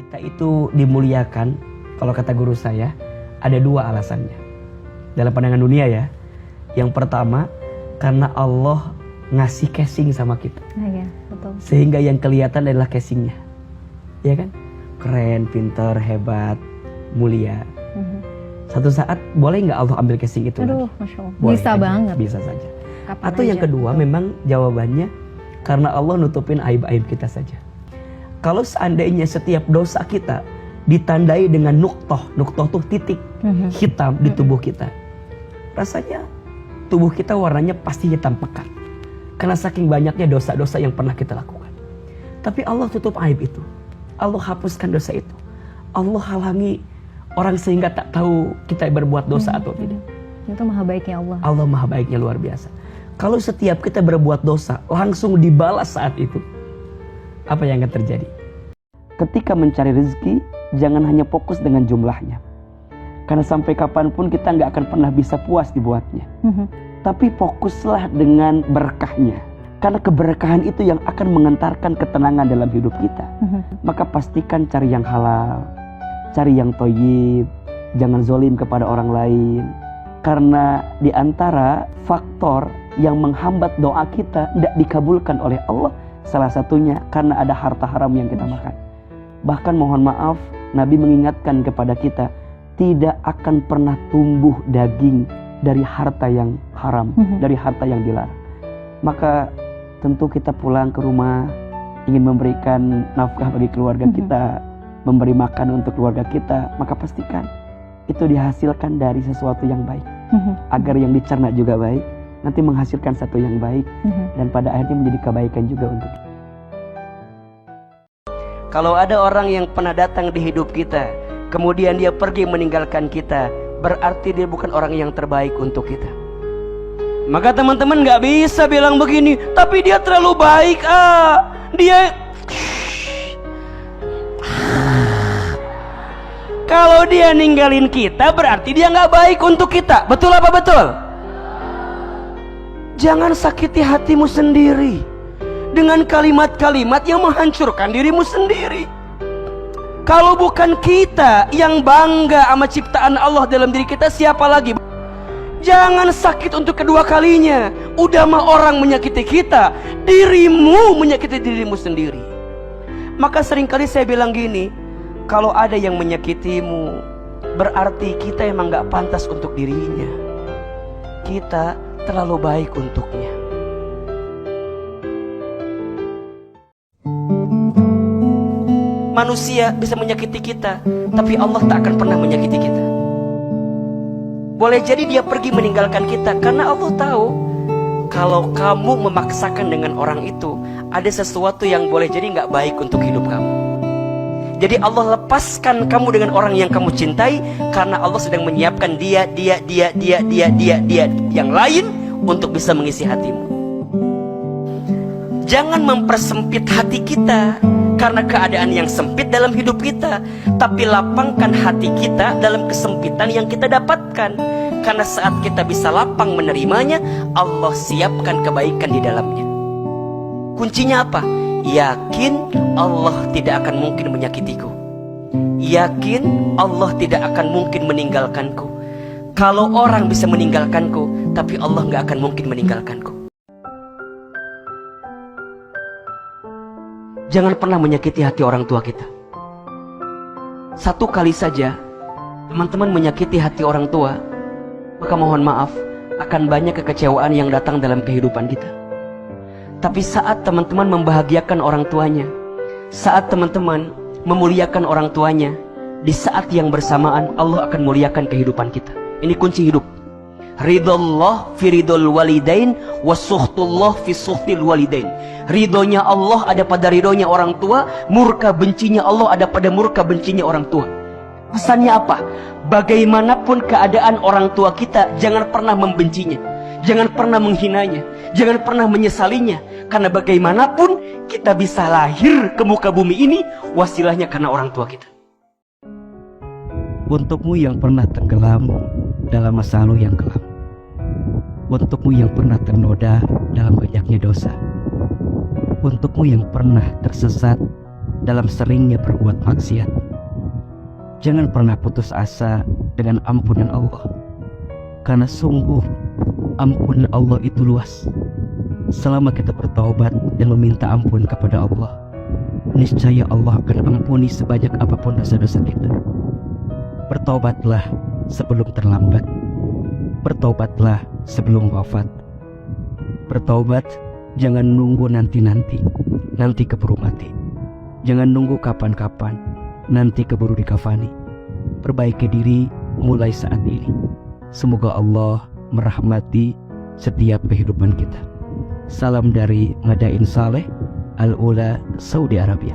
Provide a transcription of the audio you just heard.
Kita itu dimuliakan, kalau kata guru saya, ada dua alasannya. Dalam pandangan dunia ya. Yang pertama, karena Allah ngasih casing sama kita. Iya, betul. Sehingga yang kelihatan adalah casingnya. Ya kan? Keren, pintar, hebat, mulia. Satu saat boleh nggak Allah ambil casing itu? Aduh, Masya Allah. Boleh Bisa aja, banget. bisa saja. Kapan Atau aja, yang kedua, betul. memang jawabannya karena Allah nutupin aib-aib kita saja. Kalau seandainya setiap dosa kita ditandai dengan nuktoh tuh titik hitam di tubuh kita, rasanya tubuh kita warnanya pasti hitam pekat. Karena saking banyaknya dosa-dosa yang pernah kita lakukan. Tapi Allah tutup aib itu. Allah hapuskan dosa itu. Allah halangi orang sehingga tak tahu kita berbuat dosa atau tidak. Itu maha baiknya Allah. Allah maha baiknya luar biasa. Kalau setiap kita berbuat dosa langsung dibalas saat itu, apa yang akan terjadi? Ketika mencari rezeki, jangan hanya fokus dengan jumlahnya. Karena sampai kapanpun kita nggak akan pernah bisa puas dibuatnya. Tapi fokuslah dengan berkahnya. Karena keberkahan itu yang akan mengantarkan ketenangan dalam hidup kita. Maka pastikan cari yang halal, cari yang thayyib, jangan zolim kepada orang lain. Karena di antara faktor yang menghambat doa kita tidak dikabulkan oleh Allah, salah satunya karena ada harta haram yang kita makan. Bahkan mohon maaf, Nabi mengingatkan kepada kita, tidak akan pernah tumbuh daging dari harta yang haram, dari harta yang dilarang. Maka tentu kita pulang ke rumah ingin memberikan nafkah bagi keluarga kita, memberi makan untuk keluarga kita, maka pastikan itu dihasilkan dari sesuatu yang baik. Agar yang dicerna juga baik, nanti menghasilkan satu yang baik, dan pada akhirnya menjadi kebaikan juga untuk kita. Kalau ada orang yang pernah datang di hidup kita, kemudian dia pergi meninggalkan kita, berarti dia bukan orang yang terbaik untuk kita. Maka teman-teman gak bisa bilang begini, tapi dia terlalu baik, dia kalau dia ninggalin kita berarti dia gak baik untuk kita. Betul apa betul? Jangan sakiti hatimu sendiri dengan kalimat-kalimat yang menghancurkan dirimu sendiri. Kalau bukan kita yang bangga sama ciptaan Allah dalam diri kita, siapa lagi? Jangan sakit untuk kedua kalinya. Udah mah orang menyakiti kita, dirimu menyakiti dirimu sendiri. Maka seringkali saya bilang gini, kalau ada yang menyakitimu, berarti kita emang gak pantas untuk dirinya. Kita terlalu baik untuknya. Manusia bisa menyakiti kita, tapi Allah tak akan pernah menyakiti kita. Boleh jadi dia pergi meninggalkan kita, karena Allah tahu kalau kamu memaksakan dengan orang itu, ada sesuatu yang boleh jadi gak baik untuk hidup kamu. Jadi Allah lepaskan kamu dengan orang yang kamu cintai, karena Allah sedang menyiapkan dia yang lain untuk bisa mengisi hatimu. Jangan mempersempit hati kita karena keadaan yang sempit dalam hidup kita, tapi lapangkan hati kita dalam kesempitan yang kita dapatkan. Karena saat kita bisa lapang menerimanya, Allah siapkan kebaikan di dalamnya. Kuncinya apa? Yakin Allah tidak akan mungkin menyakitiku. Yakin Allah tidak akan mungkin meninggalkanku. Kalau orang bisa meninggalkanku, tapi Allah gak akan mungkin meninggalkanku. Jangan pernah menyakiti hati orang tua kita. Satu kali saja teman-teman menyakiti hati orang tua, maka mohon maaf, akan banyak kekecewaan yang datang dalam kehidupan kita. Tapi saat teman-teman membahagiakan orang tuanya, saat teman-teman memuliakan orang tuanya, di saat yang bersamaan Allah akan muliakan kehidupan kita. Ini kunci hidup. Ridallah fi ridul walidain, wasuhtullah fi suhtil walidain. Ridhonya Allah ada pada ridhonya orang tua, murka bencinya Allah ada pada murka bencinya orang tua. Pesannya apa? Bagaimanapun keadaan orang tua kita, jangan pernah membencinya, jangan pernah menghinanya, jangan pernah menyesalinya. Karena bagaimanapun kita bisa lahir ke muka bumi ini, wasilahnya karena orang tua kita. Untukmu yang pernah tenggelam dalam masa lalu yang kelam, untukmu yang pernah ternoda dalam banyaknya dosa, untukmu yang pernah tersesat dalam seringnya berbuat maksiat, Jangan pernah putus asa dengan ampunan Allah, karena sungguh ampunan Allah itu luas. Selama kita bertaubat dan meminta ampun kepada Allah, niscaya Allah akan ampuni sebanyak apapun dosa-dosa kita. Bertaubatlah sebelum terlambat. Bertaubatlah sebelum wafat. Bertaubat, jangan nunggu nanti keburu mati. Jangan nunggu kapan-kapan, nanti keburu dikafani. Perbaiki diri mulai saat ini. Semoga Allah merahmati setiap kehidupan kita. Salam dari Ngadain Saleh, Al-Ula, Saudi Arabia.